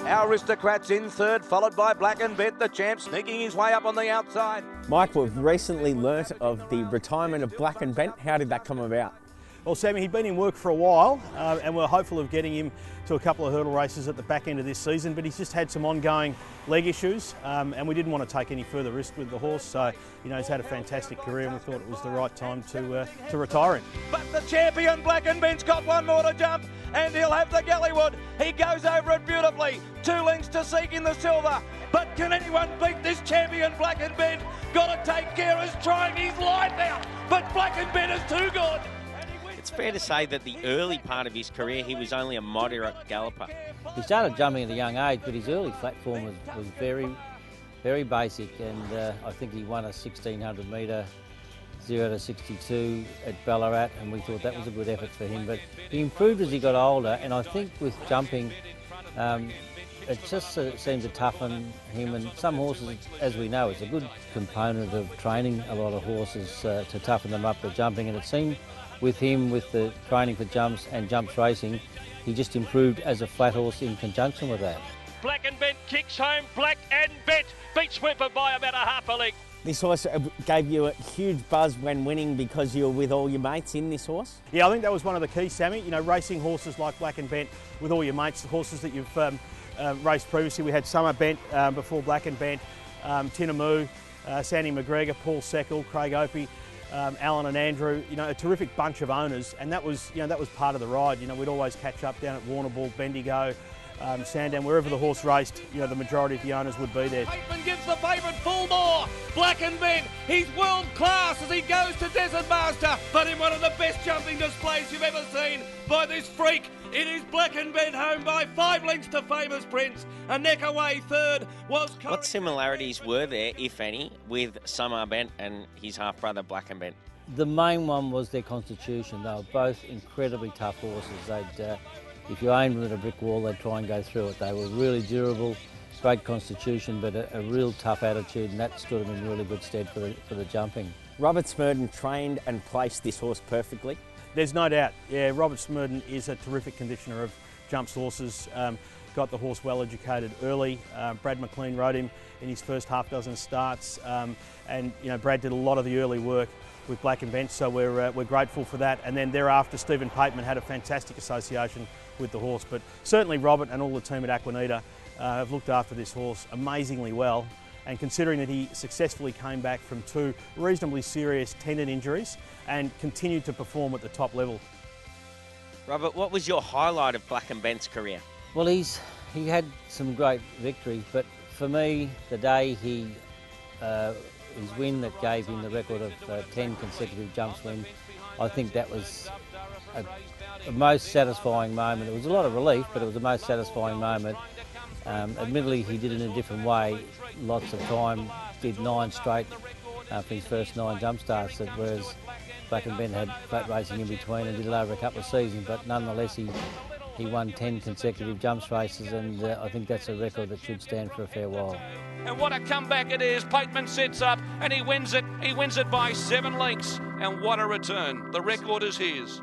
Our Aristocrats in third, followed by Black and Bet, the champ, sneaking his way up on the outside. Mike, we've recently learnt of the retirement of Black and Bent. How did that come about? Well, Sammy, he'd been in work for a while and we're hopeful of getting him to a couple of hurdle races at the back end of this season, but he's just had some ongoing leg issues and we didn't want to take any further risk with the horse. So, you know, he's had a fantastic career and we thought it was the right time to retire him. But the champion Black and Bent's got one more to jump and he'll have the Gallywood. He goes over it beautifully. 2 lengths to seek in the silver. But can anyone beat this champion Black and Bent? Got to take care, is trying his life out, but Black and Bent is too good. It's fair to say that the early part of his career, he was only a moderate galloper. He started jumping at a young age, but his early platform was very, very basic, and I think he won a 1600 metre 0 to 62 at Ballarat, and we thought that was a good effort for him. But he improved as he got older, and I think with jumping, it just seemed to toughen him. And some horses, as we know, it's a good component of training a lot of horses to toughen them up for jumping, and it seemed with him, with the training for jumps and jumps racing, he just improved as a flat horse in conjunction with that. Black and Bent kicks home. Black and Bent beats Whipper by about a half a length. This horse gave you a huge buzz when winning because you were with all your mates in this horse? Yeah, I think that was one of the keys, Sammy. You know, racing horses like Black and Bent with all your mates, the horses that you've raced previously. We had Summer Bent before Black and Bent, Tinamoo, Sandy McGregor, Paul Seckle, Craig Opie. Alan and Andrew, you know, a terrific bunch of owners, and that was, you know, that was part of the ride. You know, we'd always catch up down at Warrnambool, Bendigo, Sandown, wherever the horse raced. You know, the majority of the owners would be there. Bateman gives the favourite full more. Black and Bent, he's world class as he goes to Desert Master, but in one of the best jumping displays you've ever seen by this freak. It is Black and Bent home by 5 lengths to Famous Prince. A neck away third was... What similarities were there, if any, with Summer Bent and his half-brother Black and Bent? The main one was their constitution. They were both incredibly tough horses. They'd, if you aimed them at a brick wall, they'd try and go through it. They were really durable, great constitution, but a real tough attitude, and that stood them in really good stead for the jumping. Robert Smerdon trained and placed this horse perfectly. There's no doubt. Yeah, Robert Smerdon is a terrific conditioner of jumps horses. Got the horse well educated early. Brad McLean rode him in his first half dozen starts, and you know, Brad did a lot of the early work with Black and Bent, so we're grateful for that. And then thereafter, Stephen Pateman had a fantastic association with the horse. But certainly Robert and all the team at Aquinnita have looked after this horse amazingly well. And considering that he successfully came back from 2 reasonably serious tendon injuries and continued to perform at the top level. Robert, what was your highlight of Black and Bent's career? Well, he had some great victories, but for me, the day his win that gave him the record of 10 consecutive jumps win, I think that was the most satisfying moment. It was a lot of relief, but it was the most satisfying moment. Admittedly, he did it in a different way. Lots of time, did 9 straight for his first 9 jump starts, whereas Black and Bent had flat racing in between and did it over a couple of seasons, but nonetheless he won 10 consecutive jumps races, and I think that's a record that should stand for a fair while. And what a comeback it is. Pateman sets up and he wins it. He wins it by 7 lengths. And what a return. The record is his.